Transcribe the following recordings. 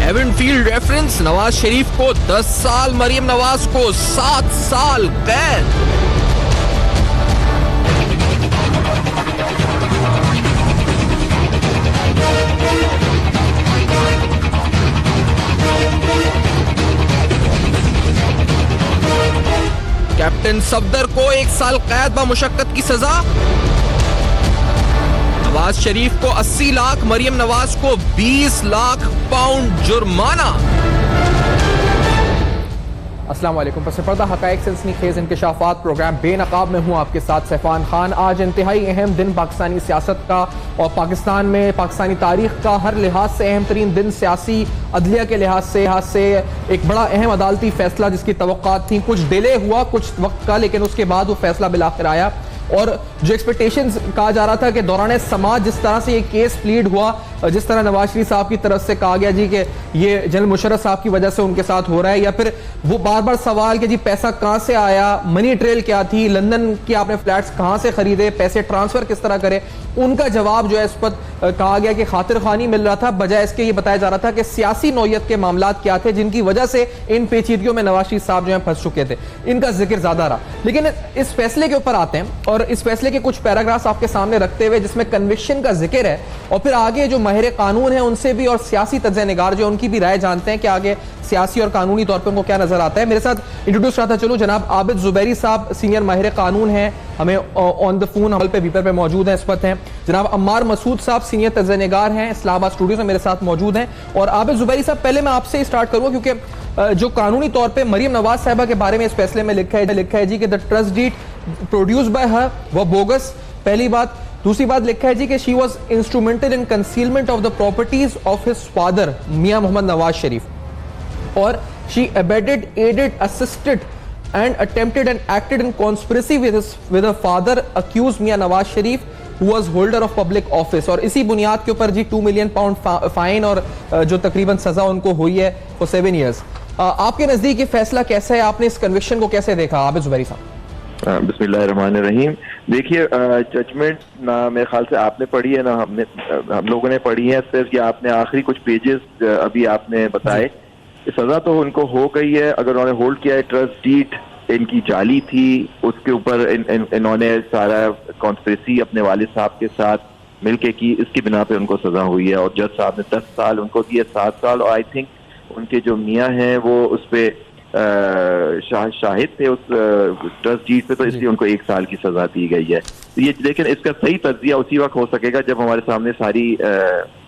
Haven field reference, Nawaz Sharif को 10 साल, मरियम नवाज को 7 साल कैद। कैप्टन सफदर को 1 साल कैद व मुशक्कत की सजा। नवाज शरीफ को 80 लाख, मरियम नवाज को 20 लाख पाउंड जुर्माना। अस्सलाम वालेकुम। पस पर्दा हक़ाइक़ सनसनीखेज़ इंकशाफ़ात प्रोग्राम बेनकाब में हूँ आपके साथ सैफ़ान खान। आज इंतहाई अहम दिन पाकिस्तानी सियासत का और पाकिस्तान में पाकिस्तानी तारीख़ का हर लिहाज से अहम तरीन दिन, सियासी अदलिया के लिहाज से एक बड़ा अहम अदालती फ़ैसला जिसकी तवक्कात थी, कुछ डिले हुआ कुछ वक्त का, लेकिन उसके बाद वो फ़ैसला बिलाखिर आया। और जो एक्सपेक्टेशंस कहा जा रहा था कि दौरान समाज जिस तरह से ये केस प्लीड हुआ, जिस तरह नवाज शरीफ साहब की तरफ से कहा गया जी कि ये जनरल मुशर्रफ साहब की वजह से उनके साथ हो रहा है, या फिर वो बार बार सवाल कि जी पैसा कहाँ से आया, मनी ट्रेल क्या थी, लंदन के आपने फ्लैट्स कहाँ से खरीदे, पैसे ट्रांसफर किस तरह करे, उनका जवाब जो है इस पर कहा गया कि खातिर खानी मिल रहा था, बजाय इसके ये बताया जा रहा था कि सियासी नौयत के मामलात क्या थे जिनकी वजह से इन पेचीदगियों में नवाज शरीफ साहब जो है फंस चुके थे। इनका जिक्र ज्यादा रहा। लेकिन इस फैसले के ऊपर आते हैं और इस फैसले के कुछ पैराग्राफ्स आपके सामने रखते हुए जिसमें कन्विक्शन का जिक्र है, और फिर आगे जो माहिर कानून है उनसे भी और सियासी तज्ज़े निगार जो उनकी भी राय जानते हैं कि आगे सियासी और कानूनी तौर पर उनको क्या नजर आता है। मेरे साथ इंट्रोड्यूस कराता चलूं, जनाब आबिद जुबैरी साहब सीनियर माहिर कानून हैं, हमें ऑन द फोन हॉल पे वीपर पे मौजूद हैं, इस वक्त हैं। जनाब अम्मार मसूद साहब सीनियर तज्ज़े निगार हैं, इस्लामाबाद स्टूडियो में मेरे साथ मौजूद हैं। और आबिद जुबैरी साहब, पहले मैं आपसे स्टार्ट करूंगा क्योंकि जो कानूनी तौर पे मरियम नवाज साहिबा के बारे में इस फैसले में लिखा है जी कि the trust deed produced by her वो बोगस, पहली बात। दूसरी बात लिखा है जी कि she was instrumental in concealment of the properties of his father Mian Mohammad Nawaz Sharif, और she abetted, aided, assisted and attempted and acted in conspiracy with her father accused Mian Nawaz Sharif who was holder of public office। और इसी बुनियाद के ऊपर जी 2 million pound fine और जो तकरीबन सजा उनको हुई है for 7 years। आपके नजदीक ये फैसला कैसा है, आपने इस कन्विक्शन को कैसे देखा आबिद जुबैरी साहब? बिस्मिल्लाहिर्रहमानिर्रहीम। देखिए, जजमेंट ना मेरे ख्याल से आपने पढ़ी है ना हम लोगों ने पढ़ी है, सिर्फ ये आपने आखिरी कुछ पेजेस अभी आपने बताए। सजा तो उनको हो गई है। अगर उन्होंने होल्ड किया है, ट्रस्ट डीड इनकी जाली थी, उसके ऊपर इन्होंने सारा कॉन्स्पिरेसी अपने वालिद साहब के साथ मिलके की, इसकी बिना पे उनको सजा हुई है। और जज साहब ने 10 साल उनको दिए, 7 साल, और आई थिंक उनके जो मियाँ हैं वो उस पे शाहिद थे उस ट्रस्ट डीड पे, तो इसलिए उनको 1 साल की सजा दी गई है। तो ये, लेकिन इसका सही तज्जिया उसी वक्त हो सकेगा जब हमारे सामने सारी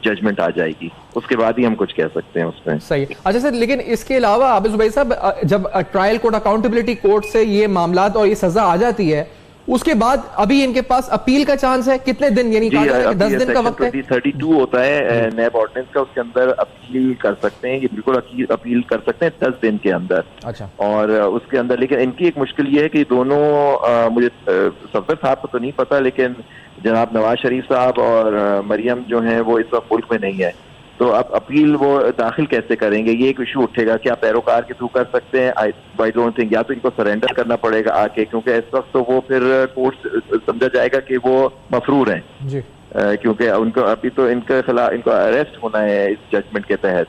जजमेंट आ जाएगी, उसके बाद ही हम कुछ कह सकते हैं उसमें। सही। अच्छा सर, लेकिन इसके अलावा आबिद जुबैरी साहब, जब ट्रायल कोर्ट अकाउंटेबिलिटी कोर्ट से ये मामलात और ये सजा आ जाती है, उसके बाद अभी इनके पास अपील का चांस है? कितने दिन, यानी 10 दिन का वक्त है? 32 होता है नैब ऑर्डिनेंस का, उसके अंदर अपील कर सकते हैं, ये बिल्कुल अपील कर सकते हैं 10 दिन के अंदर। अच्छा। और उसके अंदर, लेकिन इनकी एक मुश्किल ये है कि दोनों, मुझे सफदर साहब को तो नहीं पता, लेकिन जनाब नवाज शरीफ साहब और मरियम जो हैं वो इस वक्त मुल्क में नहीं है, तो अब अपील वो दाखिल कैसे करेंगे, ये एक इशू उठेगा। क्या पैरोकार के थ्रू कर सकते हैं? I don't think. या तो इनको सरेंडर करना पड़ेगा आके, क्योंकि इस वक्त तो वो फिर कोर्ट समझा जाएगा कि वो मफरूर हैं जी, क्योंकि उनको अभी तो इनके खिलाफ इनको अरेस्ट होना है इस जजमेंट के तहत।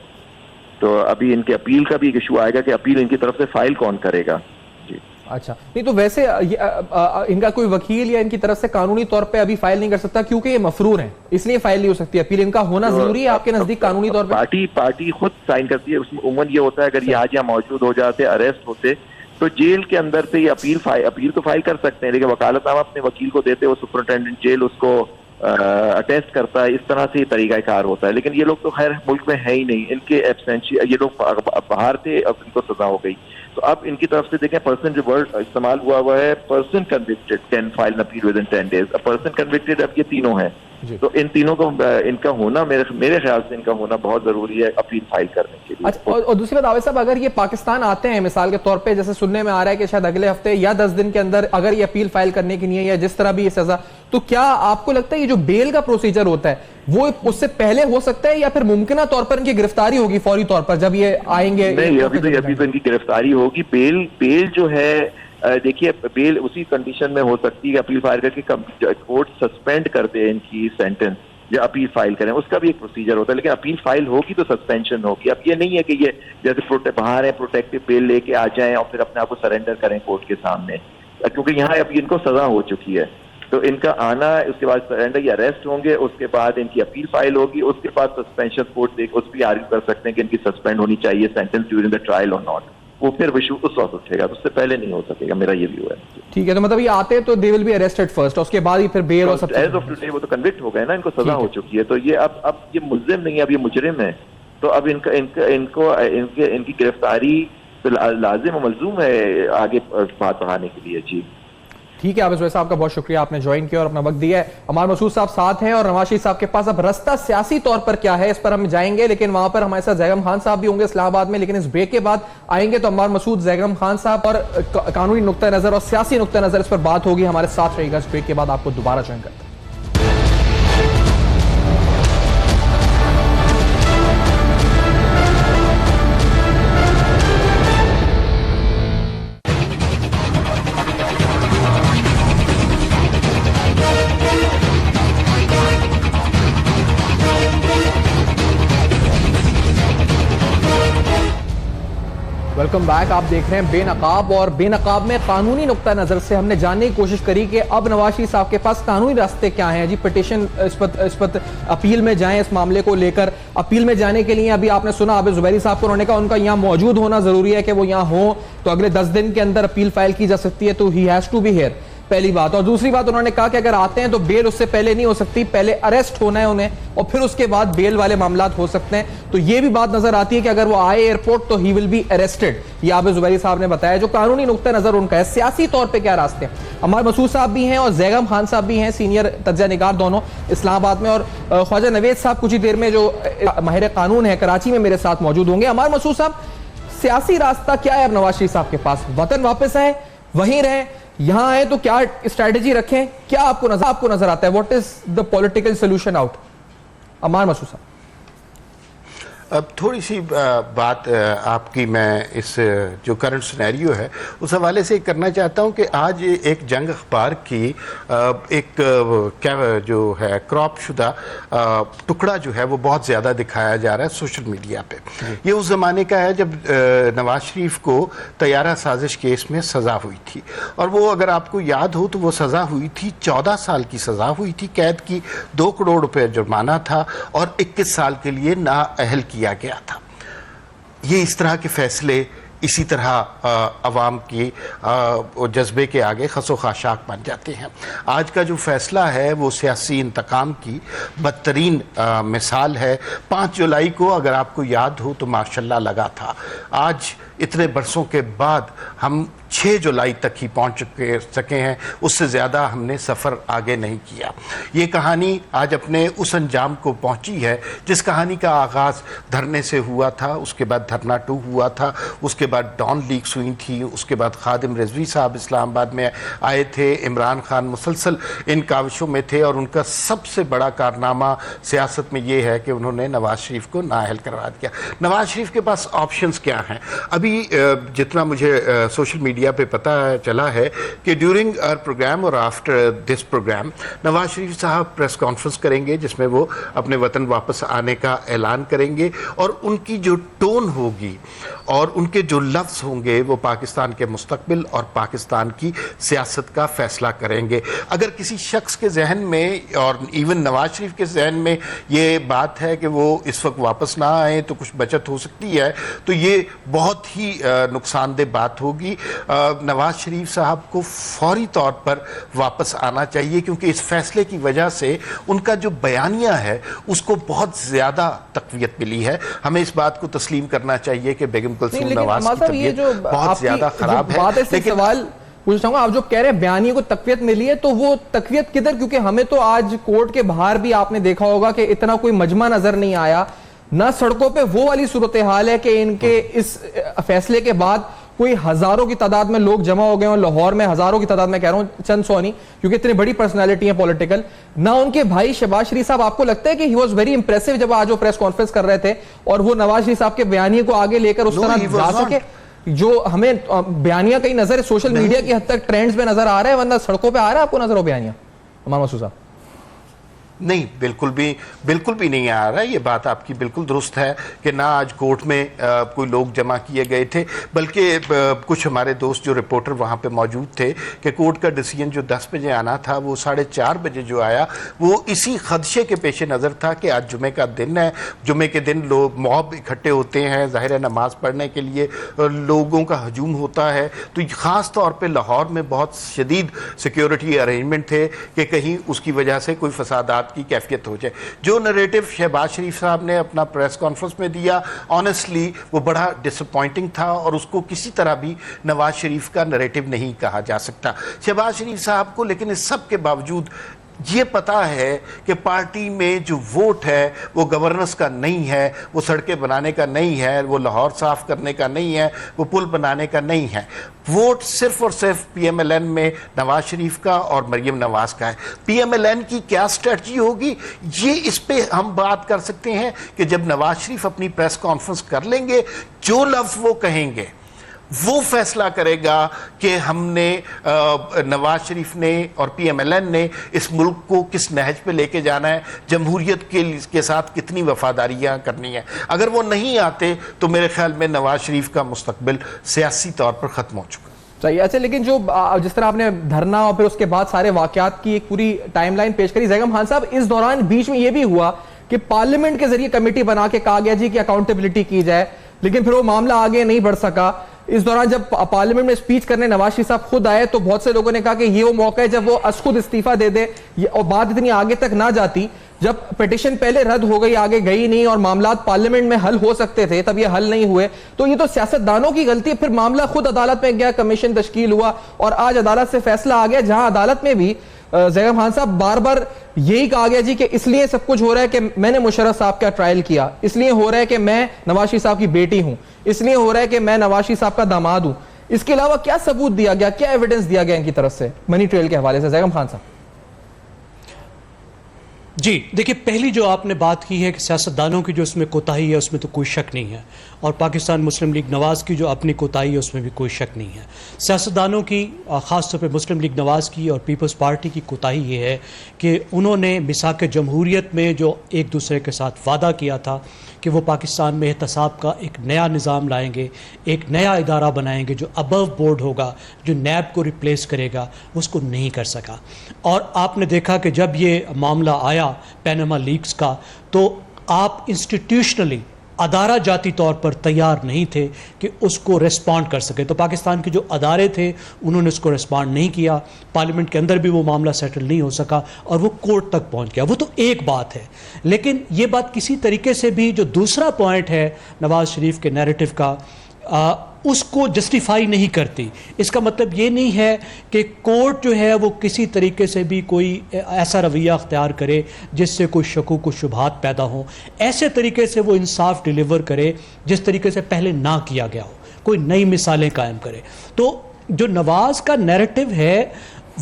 तो अभी इनके अपील का भी एक इशू आएगा कि अपील इनकी तरफ से फाइल कौन करेगा। अच्छा, नहीं तो वैसे इनका कोई वकील या इनकी तरफ से कानूनी तौर पे अभी फाइल नहीं कर सकता क्योंकि ये मफरूर हैं, इसलिए फाइल नहीं हो सकती अपील। इनका होना जरूरी है आपके नजदीक कानूनी तौर पे? पार्टी खुद साइन करती है, उसमें उम्र ये होता है अगर ये आज यहाँ मौजूद हो जाते, अरेस्ट होते, तो जेल के अंदर से ये अपील तो फाइल कर सकते हैं, लेकिन वकालतनामा अपने वकील को देते, वो सुपरिटेंडेंट जेल उसको अटेस्ट करता है, इस तरह से तरीका कार होता है। लेकिन ये लोग तो खैर मुल्क में है ही नहीं, इनके एब्सेंशियल, ये लोग बाहर थे, अब इनको सजा हो गई। तो अब इनकी तरफ से देखें, पर्सन जो वर्ड इस्तेमाल हुआ है, person convicted can file an appeal with in 10 days। Person convicted अब ये तीनों हैं, तो इन तीनों को इनका होना, मेरे ख्याल से इनका होना बहुत जरूरी है अपील फाइल करने के लिए। अच्छा, और दूसरी बात आवेद साहब, अगर ये पाकिस्तान आते हैं मिसाल के तौर पे, जैसे सुनने में आ रहा है कि शायद अगले हफ्ते या 10 दिन के अंदर अगर ये अपील फाइल करने की नहीं है या जिस तरह भी ये सजा, तो क्या आपको लगता है ये जो बेल का प्रोसीजर होता है वो उससे पहले हो सकता है, या फिर मुमकिन तौर पर इनकी गिरफ्तारी होगी फौरी तौर पर जब ये आएंगे? नहीं, अभी तो इनकी गिरफ्तारी होगी। बेल जो है, देखिए, बेल उसी कंडीशन में हो सकती है अपील फाइल करके कोर्ट सस्पेंड कर दे इनकी सेंटेंस, یا اپیل فائل کریں, اس کا بھی ایک پروسیجر ہوتا ہے, لیکن اپیل فائل ہوگی تو سسپینشن ہوگی. اب یہ نہیں ہے کہ یہ جیسے باہر ہیں پروٹیکٹیو بیل لے کے آ جائیں اور پھر اپنے آپ کو سرنڈر کریں کورٹ کے سامنے, کیونکہ یہاں اب ان کو سزا ہو چکی ہے. تو ان کا آنا, اس کے بعد سرنڈر یا اریسٹ ہوں گے, اس کے بعد ان کی اپیل فائل ہوگی, اس کے بعد سسپینشن کورٹ دیکھ اس بھی آرگو کر سکتے ہیں کہ ان کی سسپینڈ ہونی چاہیے سینٹنس ڈیورنگ دا ٹرائل اور ناٹ. وہ پھر ایشو اس وقت اٹھے گا, اس سے پہلے نہیں ہو سکے گا, میرا یہ ویو ہے. ٹھیک ہے, تو مطلب یہ آتے تو دے ول بی اریسٹڈ فرسٹ, اس کے بعد ہی پھر بیل اور سب ایز آف ٹوڈے وہ تو کنوکٹ ہو گئے نا, ان کو سزا ہو چکی ہے. تو یہ اب یہ ملزم نہیں ہے, اب یہ مجرم ہے. تو اب ان کی گرفتاری لازم و ملزوم ہے آگے بات بڑھانے کے لیے. جی ٹھیک ہے, عابد صاحب کا بہت شکریہ, آپ نے جوائن کیا اور اپنا وقت دیا ہے. عمار مسعود صاحب ساتھ ہیں اور نواز شریف صاحب کے پاس اب رستہ سیاسی طور پر کیا ہے اس پر ہم جائیں گے, لیکن وہاں پر ہمارے ساتھ زیغم خان صاحب بھی ہوں گے اسلام آباد میں. لیکن اس بریک کے بعد آئیں گے تو عمار مسعود, زیغم خان صاحب اور قانونی نقطہ نظر اور سیاسی نقطہ نظر اس پر بات ہوگی. ہمارے ساتھ رہے گا. اس بریک کے بعد آپ کو دوبارہ جوائن کرتے ہیں. Welcome back. آپ دیکھ رہے ہیں بے نقاب, اور بے نقاب میں قانونی نقطہ نظر سے ہم نے جاننے کی کوشش کری کہ اب نواز شریف صاحب کے پاس قانونی راستے کیا ہیں. جی پٹیشن اس پر اپیل میں جائیں اس معاملے کو لے کر. اپیل میں جانے کے لیے ابھی آپ نے سنا عابد زبیری صاحب کو, انہوں نے کہا ان کا یہاں موجود ہونا ضروری ہے کہ وہ یہاں ہوں, تو اگلے 10 دن کے اندر اپیل فائل کی جا سکتی ہے, تو he has to be here. پہلی بات. اور دوسری بات انہوں نے کہا کہ اگر آتے ہیں تو بیل اس سے پہلے نہیں ہو سکتی, پہلے اریسٹ ہونا ہے انہیں اور پھر اس کے بعد بیل والے معاملات ہو سکتے ہیں. تو یہ بھی بات نظر آتی ہے کہ اگر وہ آئے ایئرپورٹ تو ہی ول بی اریسٹڈ. یہ عابد زبیری صاحب نے بتایا جو قانونی نقطہ نظر ان کا ہے. سیاسی طور پہ کیا راستے ہیں؟ عمار مسعود صاحب بھی ہیں اور زیغم خان صاحب بھی ہیں, سینئر تجزیہ نگار دونوں اسلام آباد میں, اور خواجہ نوید صاحب کچھ ہی دیر میں جو ماہر قانون ہے کراچی میں میرے ساتھ موجود ہوں گے. عمار مسعود صاحب, سیاسی راستہ کیا ہے اب نواز شریف صاحب کے پاس؟ وطن واپس آئے, وہیں رہیں, یہاں آئے تو کیا اسٹریٹجی رکھیں؟ کیا آپ کو نظر آتا ہے؟ What is the political solution out? Ammar Masood صاحب. اب تھوڑی سی بات آپ کی میں اس جو کرنٹ سینیریو ہے اس حوالے سے کرنا چاہتا ہوں کہ آج ایک جنگ اخبار کی ایک جو ہے کراپ شدہ ٹکڑا جو ہے وہ بہت زیادہ دکھایا جا رہا ہے سوشل میڈیا پہ. یہ اس زمانے کا ہے جب نواز شریف کو طیارہ سازش کیس میں سزا ہوئی تھی, اور وہ اگر آپ کو یاد ہو تو وہ سزا ہوئی تھی 14 سال کی سزا ہوئی تھی, قید کی, 2 کروڑ روپے جرمانہ تھا اور 21 سال کے لیے نااہل کیا گیا تھا. یہ اس طرح کے فیصلے اسی طرح عوام کی جذبے کے آگے خس و خاشاک بن جاتے ہیں. آج کا جو فیصلہ ہے وہ سیاسی انتقام کی بدترین مثال ہے. 5 جولائی کو اگر آپ کو یاد ہو تو ماشاءاللہ لگا تھا, آج اتنے برسوں کے بعد ہم 6 جولائی تک ہی پہنچ سکے ہیں, اس سے زیادہ ہم نے سفر آگے نہیں کیا. یہ کہانی آج اپنے اس انجام کو پہنچی ہے جس کہانی کا آغاز دھرنے سے ہوا تھا, اس کے بعد دھرنا 2 ہوا تھا, اس کے بعد ڈان لیکس ہوئی تھی, اس کے بعد خادم رضوی صاحب اسلام آباد میں آئے تھے, عمران خان مسلسل ان کاوشوں میں تھے, اور ان کا سب سے بڑا کارنامہ سیاست میں یہ ہے کہ انہوں نے نواز شریف کو نااہل کروا دیا. نواز شریف کے پاس آپشنز کیا ہیں؟ ابھی جتنا مجھے سوشل میڈیا پہ پتہ چلا ہے کہ ڈیورنگ آر پروگرام اور after this programme Nawaz Sharif صاحب پریس کانفرنس کریں گے جس میں وہ اپنے وطن واپس آنے کا اعلان کریں گے, اور ان کی جو ٹون ہوگی اور ان کے جو لفظ ہوں گے وہ پاکستان کے مستقبل اور پاکستان کی سیاست کا فیصلہ کریں گے. اگر کسی شخص کے ذہن میں اور ایون نواز شریف کے ذہن میں یہ بات ہے کہ وہ اس وقت واپس نہ آئیں تو کچھ بچت ہو سکتی ہے, تو یہ بہت ہی نقصان دہ بات ہوگی. نواز شریف صاحب کو فوری طور پر واپس آنا چاہیے, کیونکہ اس فیصلے کی وجہ سے ان کا جو بیانیہ ہے اس کو بہت زیادہ تقویت ملی ہے. ہمیں اس بات کو تسلیم کرنا چاہیے کہ بیگم کلثوم نواز کی طبیعت بہت زیادہ خراب ہے. لیکن سوال پوچھتا ہوں, آپ جو کہہ رہے ہیں بیانیہ کو تقویت ملی ہے, تو وہ تقویت کدھر؟ کیونکہ ہمیں تو آج کورٹ کے باہر بھی آپ نے دیکھا ہوگا کہ اتنا کوئی مجمع نظر نہیں آیا, نہ سڑکوں پہ وہ والی صورتحال ہے کہ ان کے اس فیصلے کے بعد کوئی ہزاروں کی تعداد میں لوگ جمع ہو گئے ہیں. لاہور میں ہزاروں کی تعداد میں کہہ رہا ہوں, چند سو نہیں, کیونکہ اتنی بڑی پرسنالٹی ہیں پولیٹیکل. نہ ان کے بھائی شہباز شریف صاحب, آپ کو لگتا ہے کہ ہی واز ویری امپریسو جب آج وہ پریس کانفرنس کر رہے تھے اور وہ نواز شریف صاحب کے بیانیے کو آگے لے کر اس طرح جا سکے؟ جو ہمیں بیانیہ کئی نظر سوشل میڈیا کی حد تک ٹرینڈز میں نظر آ رہا ہے, ورنہ سڑکوں پہ آ رہا ہے آپ کو نظر ہو بیانیہ؟ عمار مسعود صاحب نہیں، بالکل بھی نہیں آ رہا. یہ بات آپ کی بالکل درست ہے کہ نہ آج کورٹ میں کوئی لوگ جمع کیے گئے تھے، بلکہ کچھ ہمارے دوست جو رپورٹر وہاں پہ موجود تھے کہ کورٹ کا ڈیسیجن جو 10 بجے آنا تھا وہ 4:30 بجے جو آیا، وہ اسی خدشے کے پیش نظر تھا کہ آج جمعے کا دن ہے. جمعے کے دن لوگ موب اکٹھے ہوتے ہیں ظاہر ہے نماز پڑھنے کے لیے، لوگوں کا ہجوم ہوتا ہے. تو خاص طور پہ لاہور میں بہت شدید سیکیورٹی ارینجمنٹ تھے کہ کہیں اس کی وجہ سے کوئی فسادات کی کیفیت ہو جائے. جو نریٹو شہباز شریف صاحب نے اپنا پریس کانفرنس میں دیا، آنیسٹلی وہ بڑا ڈس اپوائنٹنگ تھا، اور اس کو کسی طرح بھی نواز شریف کا نریٹو نہیں کہا جا سکتا. شہباز شریف صاحب کو لیکن اس سب کے باوجود یہ پتا ہے کہ پارٹی میں جو ووٹ ہے وہ گورننس کا نہیں ہے، وہ سڑکیں بنانے کا نہیں ہے، وہ لاہور صاف کرنے کا نہیں ہے، وہ پل بنانے کا نہیں ہے. ووٹ صرف اور صرف پی ایم ایل این میں نواز شریف کا اور مریم نواز کا ہے. پی ایم ایل این کی کیا سٹریٹجی ہوگی، یہ اس پہ ہم بات کر سکتے ہیں کہ جب نواز شریف اپنی پریس کانفرنس کر لیں گے، جو لفظ وہ کہیں گے وہ فیصلہ کرے گا کہ ہم نے نواز شریف نے اور پی ایم ایل این نے اس ملک کو کس نہج پہ لے کے جانا ہے، جمہوریت کے ساتھ کتنی وفاداریاں کرنی ہیں. اگر وہ نہیں آتے تو میرے خیال میں نواز شریف کا مستقبل سیاسی طور پر ختم ہو چکا. صحیح. اچھا، لیکن جو جس طرح آپ نے دھرنا اور پھر اس کے بعد سارے واقعات کی ایک پوری ٹائم لائن پیش کری زیغم خان صاحب، اس دوران بیچ میں یہ بھی ہوا کہ پارلیمنٹ کے ذریعے کمیٹی بنا کے کہا گیا جی کہ اکاؤنٹیبلٹی کی جائے، لیکن پھر وہ معاملہ آگے نہیں بڑھ سکا. اس دوران جب پارلیمنٹ میں سپیچ کرنے نواز شریف صاحب خود آئے تو بہت سے لوگوں نے کہا کہ یہ وہ موقع ہے جب وہ از خود استعفیٰ دے دے، اور بات اتنی آگے تک نہ جاتی. جب پیٹیشن پہلے رد ہو گئی، آگے گئی نہیں، اور معاملات پارلیمنٹ میں حل ہو سکتے تھے تب یہ حل نہیں ہوئے، تو یہ تو سیاستدانوں کی غلطی ہے. پھر معاملہ خود عدالت میں گیا، کمیشن تشکیل ہوا، اور آج عدالت سے فیصلہ آ گیا، جہاں عدالت میں بھی زیغم خان صاحب بار بار یہی کہا گیا جی کہ اس لیے سب کچھ ہو رہا ہے کہ میں نے مشرف صاحب کا ٹرائل کیا، اس لیے ہو رہا ہے کہ میں نواز شریف صاحب کی بیٹی ہوں، اس لیے ہو رہا ہے کہ میں نواز شریف صاحب کا داماد ہوں. اس کے علاوہ کیا ثبوت دیا گیا، کیا ایویڈنس دیا گیا ان کی طرف سے منی ٹریل کے حوالے سے؟ زیغم خان صاحب. جی دیکھیں، پہلی جو آپ نے بات کی ہے کہ سیاستدانوں کی جو اس میں کوتاہی ہے اس میں تو کوئی شک نہیں ہے، اور پاکستان مسلم لیگ نواز کی جو اپنی کوتاہی ہے اس میں بھی کوئی شک نہیں ہے. سیاستدانوں کی، خاص طور پہ مسلم لیگ نواز کی اور پیپلز پارٹی کی کوتاہی یہ ہے کہ انہوں نے میثاق جمہوریت میں جو ایک دوسرے کے ساتھ وعدہ کیا تھا کہ وہ پاکستان میں احتساب کا ایک نیا نظام لائیں گے، ایک نیا ادارہ بنائیں گے جو ابو بورڈ ہوگا، جو نیب کو ریپلیس کرے گا، اس کو نہیں کر سکا. اور آپ نے دیکھا کہ جب یہ معاملہ آیا پیناما لیکس کا، تو آپ انسٹیٹیوشنلی ادارہ جاتی طور پر تیار نہیں تھے کہ اس کو ریسپونڈ کر سکے. تو پاکستان کے جو ادارے تھے انہوں نے اس کو ریسپونڈ نہیں کیا، پارلیمنٹ کے اندر بھی وہ معاملہ سیٹل نہیں ہو سکا، اور وہ کورٹ تک پہنچ گیا. وہ تو ایک بات ہے، لیکن یہ بات کسی طریقے سے بھی جو دوسرا پوائنٹ ہے نواز شریف کے نیریٹو کا، اس کو جسٹیفائی نہیں کرتی. اس کا مطلب یہ نہیں ہے کہ کورٹ جو ہے وہ کسی طریقے سے بھی کوئی ایسا رویہ اختیار کرے جس سے کوئی شکوک و شبہات پیدا ہوں، ایسے طریقے سے وہ انصاف ڈیلیور کرے جس طریقے سے پہلے نہ کیا گیا ہو، کوئی نئی مثالیں قائم کرے. تو جو نواز کا نیریٹو ہے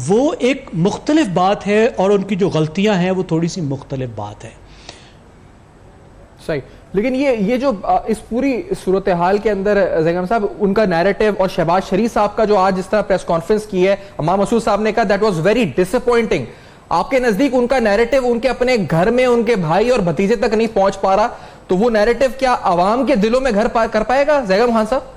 وہ ایک مختلف بات ہے، اور ان کی جو غلطیاں ہیں وہ تھوڑی سی مختلف بات ہے. صحیح. لیکن یہ جو اس پوری صورتحال کے اندر زیغم صاحب ان کا نیریٹو، اور شہباز شریف صاحب کا جو آج جس طرح پریس کانفرنس کی ہے، امام مسعود صاحب نے کہا that was very disappointing. آپ کے نزدیک ان کا نیریٹو ان کے اپنے گھر میں ان کے بھائی اور بھتیجے تک نہیں پہنچ پا رہا، تو وہ نیریٹو کیا عوام کے دلوں میں گھر کر پائے گا زیغم خان صاحب؟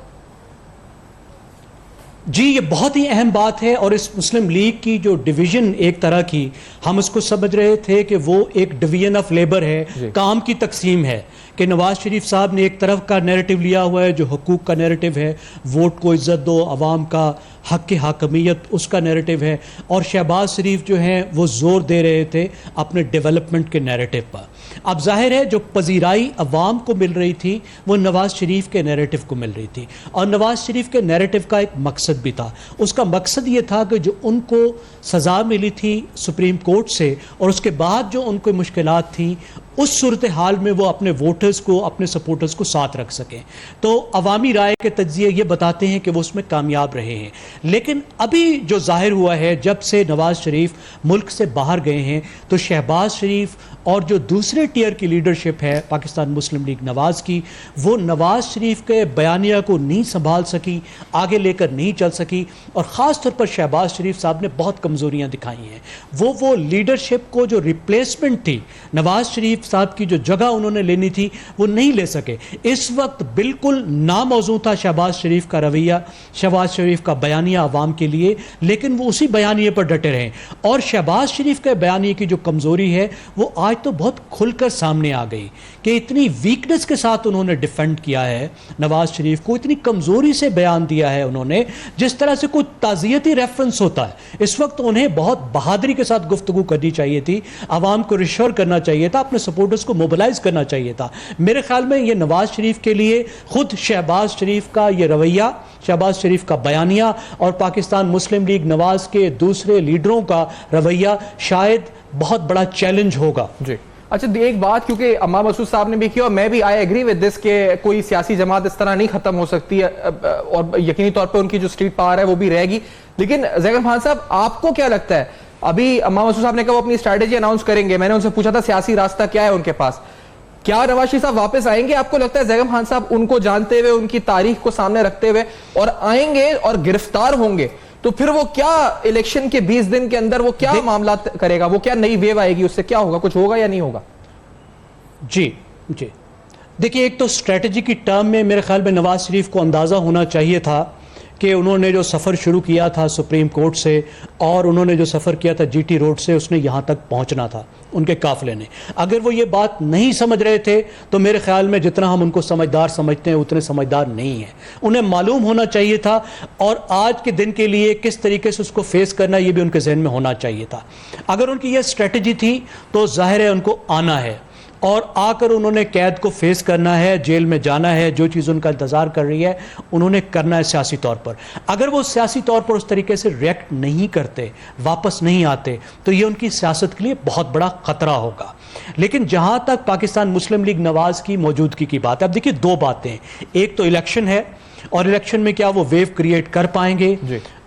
جی یہ بہت ہی اہم بات ہے، اور اس مسلم لیگ کی جو ڈویژن ایک طرح کی ہم اس کو سمجھ رہے تھے کہ وہ ایک ڈویژن آف لیبر ہے، کام کی تقسیم ہے، کہ نواز شریف صاحب نے ایک طرف کا نیریٹو لیا ہوا ہے جو حقوق کا نیریٹو ہے، ووٹ کو عزت دو، عوام کا حق کی حاکمیت اس کا نیریٹو ہے، اور شہباز شریف جو ہیں وہ زور دے رہے تھے اپنے ڈیولپمنٹ کے نیریٹو پر. اب ظاہر ہے جو پذیرائی عوام کو مل رہی تھی وہ نواز شریف کے نیریٹو کو مل رہی تھی، اور نواز شریف کے نیریٹو کا ایک مقصد بھی تھا. اس کا مقصد یہ تھا کہ جو ان کو سزا ملی تھی سپریم کورٹ سے، اور اس کے بعد جو ان کو مشکلات تھیں उस सूरत हाल में वो अपने वोटर्स को, अपने सपोर्टर्स को साथ रख सकें। तो अवामी राय के तज्जिए ये बताते हैं कि वो उसमें कामयाब रहे हैं। लेकिन अभी जो ज़ाहिर हुआ है, जब से नवाज़ शरीफ मुल्क से बाहर गए हैं, तो शहबाज शरीफ और जो दूसरे टियर की लीडरशिप है पाकिस्तान मुस्लिम लीग नवाज़ की, वो नवाज़ शरीफ के बयानिया को नहीं संभाल सकी, आगे लेकर नहीं चल सकी, और ख़ास तौर पर शहबाज शरीफ साहब ने बहुत कमज़ोरियाँ दिखाई हैं। वो लीडरशिप को जो रिप्लेसमेंट थी, नवाज़ शरीफ साहब की जो जगह उन्होंने लेनी थी, वो नहीं ले सके। इस वक्त बिल्कुल नामौजू था शहबाज शरीफ का रवैया, शहबाज शरीफ का बयानिया आवाम के लिए, लेकिन वो उसी बयानिए पर डटे रहे। और शहबाज शरीफ के बयानिए की जो कमज़ोरी है वो आज तो बहुत खुलकर सामने आ गई कि इतनी वीकनेस के साथ उन्होंने डिफेंड किया है नवाज़ शरीफ को, इतनी कमज़ोरी से बयान दिया है उन्होंने, जिस तरह से कोई ताज़ियती रेफरेंस होता है। इस वक्त उन्हें बहुत बहादुरी के साथ गुफ्तगू करनी चाहिए थी, आवाम को रिश्योर करना चाहिए था, अपने सपोर्टर्स को मोबिलाइज करना चाहिए था। मेरे ख्याल में ये नवाज़ शरीफ के लिए खुद शहबाज शरीफ का ये रवैया, शहबाज शरीफ का बयानिया और पाकिस्तान मुस्लिम लीग नवाज़ के दूसरे लीडरों का रवैया शायद बहुत बड़ा चैलेंज होगा। जी अच्छा, एक बात, क्योंकि अम्मा मसूद साहब ने भी किया और मैं भी आई एग्री विद दिस कि कोई सियासी जमात इस तरह नहीं खत्म हो सकती है, और यकीनी तौर पे उनकी जो स्ट्रीट पावर है वो भी रहेगी। लेकिन ज़ैगम खान साहब, आपको क्या लगता है, अभी अम्मा मसूद साहब ने कहा वो अपनी स्ट्रैटेजी अनाउंस करेंगे, मैंने उनसे पूछा था सियासी रास्ता क्या है उनके पास, क्या नवाज शरीफ साहब वापस आएंगे? आपको लगता है ज़ैगम खान साहब उनको जानते हुए, उनकी तारीख को सामने रखते हुए और आएंगे और गिरफ्तार होंगे, तो फिर वो क्या इलेक्शन के 20 दिन के अंदर वो क्या मामला करेगा, वो क्या नई वेव आएगी, उससे क्या होगा, कुछ होगा या नहीं होगा? जी देखिए, एक तो स्ट्रेटजी की टर्म में मेरे ख्याल में नवाज शरीफ को अंदाज़ा होना चाहिए था कि उन्होंने जो सफ़र शुरू किया था सुप्रीम कोर्ट से, और उन्होंने जो सफ़र किया था जीटी रोड से, उसने यहाँ तक पहुँचना था उनके काफ़िले ने। अगर वो ये बात नहीं समझ रहे थे तो मेरे ख्याल में जितना हम उनको समझदार समझते हैं उतने समझदार नहीं हैं। उन्हें मालूम होना चाहिए था, और आज के दिन के लिए किस तरीके से उसको फेस करना ये भी उनके जहन में होना चाहिए था। अगर उनकी ये स्ट्रेटजी थी तो जाहिर है उनको आना है और आकर उन्होंने कैद को फेस करना है, जेल में जाना है, जो चीज़ उनका इंतज़ार कर रही है उन्होंने करना है सियासी तौर पर। अगर वो सियासी तौर पर उस तरीके से रिएक्ट नहीं करते, वापस नहीं आते, तो ये उनकी सियासत के लिए बहुत बड़ा ख़तरा होगा। लेकिन जहाँ तक पाकिस्तान मुस्लिम लीग नवाज़ की मौजूदगी की बात है, अब देखिए दो बातें, एक तो इलेक्शन है, और इलेक्शन में क्या वो वेव क्रिएट कर पाएंगे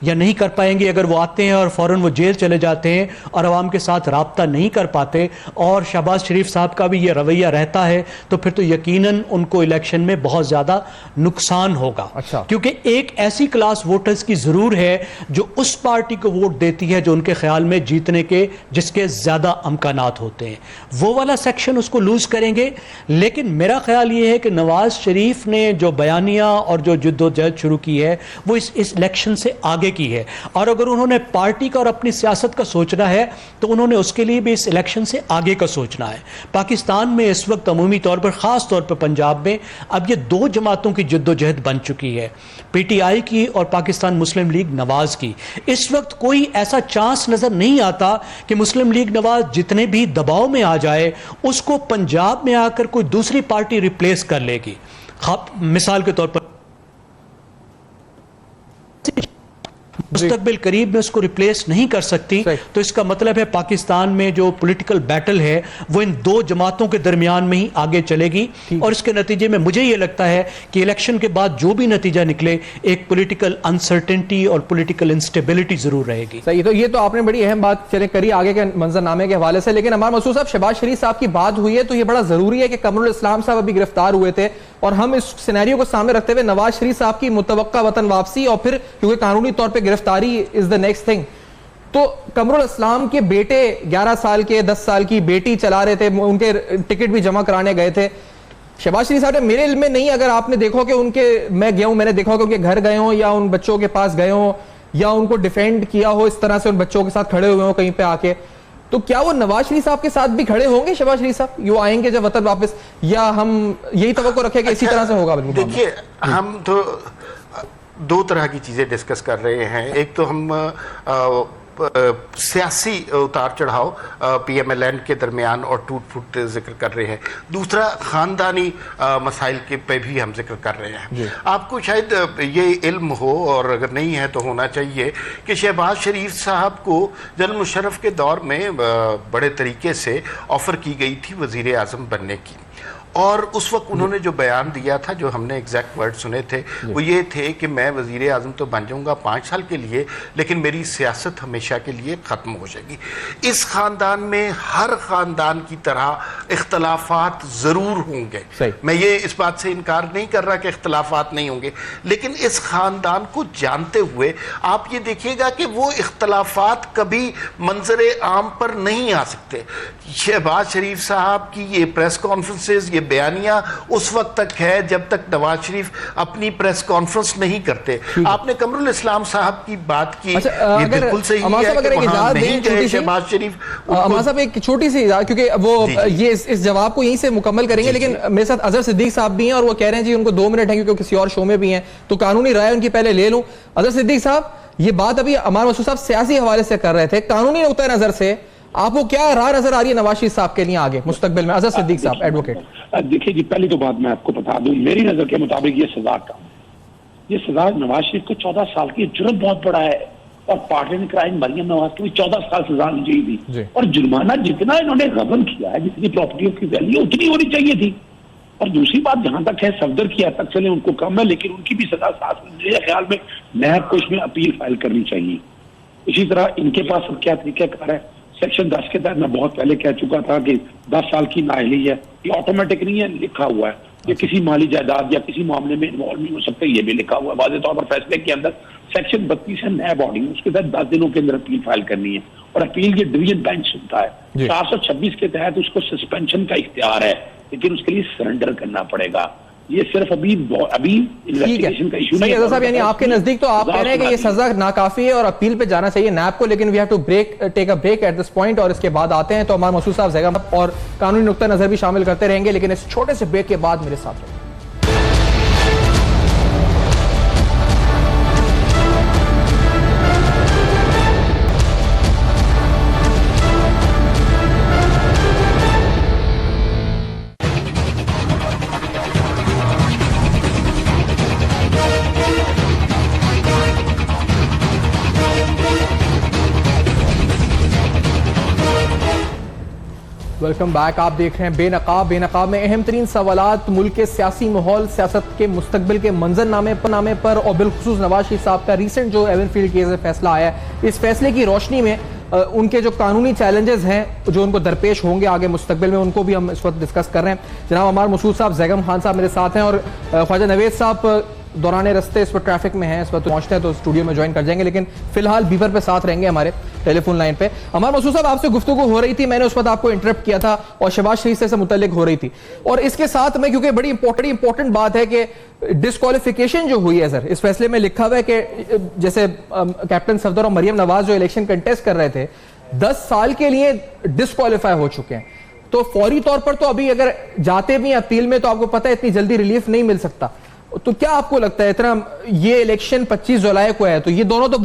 या नहीं कर पाएंगे। अगर वो आते हैं और फौरन वो जेल चले जाते हैं और आवाम के साथ राब्ता नहीं कर पाते, और शहबाज शरीफ साहब का भी ये रवैया रहता है, तो फिर तो यकीनन उनको इलेक्शन में बहुत ज़्यादा नुकसान होगा। अच्छा। क्योंकि एक ऐसी क्लास वोटर्स की ज़रूर है जो उस पार्टी को वोट देती है जो उनके ख्याल में जीतने के, जिसके ज़्यादा अमकानात होते हैं, वो वाला सेक्शन उसको लूज़ करेंगे। लेकिन मेरा ख्याल ये है कि नवाज़ शरीफ ने जो बयानिया और जो जद्दोजहद शुरू की है वो इस इलेक्शन से आगे की है, और अगर उन्होंने पार्टी का और अपनी सियासत का सोचना है तो उन्होंने उसके लिए भी इस इलेक्शन से आगे का सोचना है। पाकिस्तान में इस वक्त अमूमी तौर पर, ख़ास तौर पर पंजाब में, अब ये दो जमातों की जद्दोजहद बन चुकी है, पीटीआई की और पाकिस्तान मुस्लिम लीग नवाज़ की। इस वक्त कोई ऐसा चांस नज़र नहीं आता कि मुस्लिम लीग नवाज़ जितने भी दबाव में आ जाए उसको पंजाब में आकर कोई दूसरी पार्टी रिप्लेस कर लेगी। मिसाल के तौर पर मुस्तकबिल करीब में उसको रिप्लेस नहीं कर सकती, तो इसका मतलब है पाकिस्तान में जो पॉलिटिकल बैटल है वो इन दो जमातों के दरमियान में ही आगे चलेगी, और इसके नतीजे में मुझे ये लगता है कि इलेक्शन के बाद जो भी नतीजा निकले, एक पॉलिटिकल अनसर्टेनिटी और पॉलिटिकल इंस्टेबिलिटी जरूर रहेगी। सही, तो ये तो आपने बड़ी अहम बात चले करी आगे के मंजरनामे के हवाले से। लेकिन अमार मसूद साहब, शहबाज शरीफ साहब की बात हुई है तो ये बड़ा जरूरी है कि कमरुल इस्लाम साहब अभी गिरफ्तार हुए थे, और हम इस सिनेरियो को सामने रखते हुए नवाज शरीफ साहब की मुतवक्का वतन वापसी, और फिर क्योंकि कानूनी तौर पे गिरफ्तारी इज द नेक्स्ट थिंग, तो कमरुल इस्लाम के बेटे 11 साल के 10 साल की बेटी चला रहे थे, उनके टिकट भी जमा कराने गए थे। शहबाज शरीफ साहब ने, मेरे इल्म में नहीं, अगर आपने देखो कि उनके, मैं गया हूं, मैंने देखा कि उनके घर गए हो या उन बच्चों के पास गए हो या उनको डिफेंड किया हो, इस तरह से उन बच्चों के साथ खड़े हुए हो कहीं पे आके, तो क्या वो नवाज शरीफ साहब के साथ भी खड़े होंगे? शहबाज शरीफ साहब यो आएंगे जब वतन वापस, या हम यही तवक्को रखें कि इसी तरह से होगा? देखिए, हम तो दो तरह की चीज़ें डिस्कस कर रहे हैं। एक तो हम सियासी उतार चढ़ाव PMLN के दरमियान और टूट फूट जिक्र कर रहे हैं, दूसरा ख़ानदानी मसाइल के पे भी हम जिक्र कर रहे हैं। आपको शायद ये इल्म हो, और अगर नहीं है तो होना चाहिए, कि शहबाज शरीफ साहब को जनरल मुशर्रफ के दौर में बड़े तरीके से ऑफ़र की गई थी वज़ीर आज़म बनने की, और उस वक्त उन्होंने जो बयान दिया था, जो हमने एग्जैक्ट वर्ड सुने थे, वो ये थे कि मैं वज़ीर आज़म तो बन जाऊंगा 5 साल के लिए, लेकिन मेरी सियासत हमेशा के लिए ख़त्म हो जाएगी। इस ख़ानदान में हर ख़ानदान की तरह इख्तलाफात ज़रूर होंगे, मैं ये इस बात से इनकार नहीं कर रहा कि इख्तलाफात नहीं होंगे, लेकिन इस ख़ानदान को जानते हुए आप ये देखिएगा कि वो इख्तलाफात कभी मंजर आम पर नहीं आ सकते। शहबाज शरीफ साहब की ये प्रेस कॉन्फ्रेंसेस, ये बयानियां उस वक्त तक है जब तक नवाज शरीफ अपनी प्रेस कॉन्फ्रेंस नहीं करते। आपने कमरुल इस्लाम साहब की बात की, ये बिल्कुल सही है कि वहां नहीं गए शहबाज शरीफ। अमार साहब एक छोटी सी, क्योंकि वो ये इस जवाब को यहीं से मुकम्मल करेंगे, लेकिन मेरे साथ अजहर सिद्दीक साहब भी हैं और वो कह रहे हैं जी उनको 2 मिनट है क्योंकि किसी और शो में भी हैं, तो कानूनी राय उनकी पहले ले लूं। अजहर सिद्दीक साहब, ये बात अभी अमार मसूद साहब सियासी हवाले से कर रहे थे, कानूनी नुक्ता नजर से आपको क्या राह नजर आ रही है नवाज शरीफ साहब के लिए आगे मुस्तकबिल में? अजहर सिद्दीक साहब, एडवोकेट। देखिए जी, पहली तो बात मैं आपको बता दूं, मेरी नजर के मुताबिक ये सजा का, ये सजा नवाज शरीफ को 14 साल की जुर्म बहुत बड़ा है, और partner in crime Maryam Nawaz को भी 14 साल सजा होनी चाहिए थी, और जुर्माना जितना इन्होंने गबन किया है, जितनी प्रॉपर्टी की वैल्यू उतनी होनी चाहिए थी। और दूसरी बात, जहां तक है सफदर की हद तक चले उनको कम है, लेकिन उनकी भी सजा साथ मेरे ख्याल में नहर को इसमें अपील फाइल करनी चाहिए। इसी तरह इनके पास अब क्या तरीकाकार है, सेक्शन 10 के तहत मैं बहुत पहले कह चुका था कि 10 साल की नाअहली है, ये ऑटोमेटिक नहीं है, लिखा हुआ है, ये किसी माली जायदाद या किसी मामले में इन्वॉल्व नहीं हो सकते, ये भी लिखा हुआ है वाज़ेह तौर पर फैसले के अंदर। सेक्शन 32 है नया बॉडी, उसके तहत 10 दिनों के अंदर अपील फाइल करनी है, और अपील ये डिवीजन बेंच सुनता है। 426 के तहत उसको सस्पेंशन का इख्तियार है, लेकिन उसके लिए सरेंडर करना पड़ेगा। ये सिर्फ अभी इन्वेस्टिगेशन का इशू नहीं है साहब, यानी आपके नजदीक तो आप कह रहे हैं कि ये सजा नाकाफी है और अपील पे जाना चाहिए नैब को, लेकिन we have to take a break at this point, और इसके बाद आते हैं तो अमार मसूद साहब ज़ैगम और कानूनी नुक्ता नजर भी शामिल करते रहेंगे, लेकिन इस छोटे से ब्रेक के बाद मेरे साथ रहिए। Welcome back. आप देख रहे हैं बेनकाब में अहम तरीन सवालात मुल्क के सियासी माहौल, सियासत के मुस्तकबिल के मंजरनामे पर और बिलखुसूस नवाज शरीफ साहब का रिसेंट जो एवनफील्ड केस में फैसला आया है, इस फैसले की रोशनी में उनके जो कानूनी चैलेंजेस हैं जो उनको दरपेश होंगे आगे मुस्तकबिल में, उनको भी हम इस वक्त डिस्कस कर रहे हैं। जनाब अमार मसूद साहब, ज़ैगम खान साहब मेरे साथ हैं, और ख्वाजा नवेद साहब दौरान रस्ते इस पर ट्रैफिक में हैं, इस वक्त पहुंचते हैं तो स्टूडियो में ज्वाइन कर जाएंगे, लेकिन फिलहाल बीपर पे साथ रहेंगे हमारे टेलीफोन लाइन पे। अमार मसूद साहब, आपसे गुफ्तगू हो रही थी, मैंने उस वक्त आपको इंटरप्ट किया था और शहबाज शरीफ से मुतल्लिक हो रही थी, और इसके साथ में क्योंकि बड़ी इंपॉर्टेंट बात है कि डिस्क्वालिफिकेशन जो हुई है सर, इस फैसले में लिखा हुआ है कि जैसे कैप्टन सफदर और मरियम नवाज जो इलेक्शन कंटेस्ट कर रहे थे 10 साल के लिए डिस्क्वालीफाई हो चुके हैं, तो फौरी तौर पर तो अभी अगर जाते भी अपील में तो आपको पता है इतनी जल्दी रिलीफ नहीं मिल सकता, तो क्या आपको लगता है इतना ये इलेक्शन 25 जुलाई को है, तो ये दोनों तो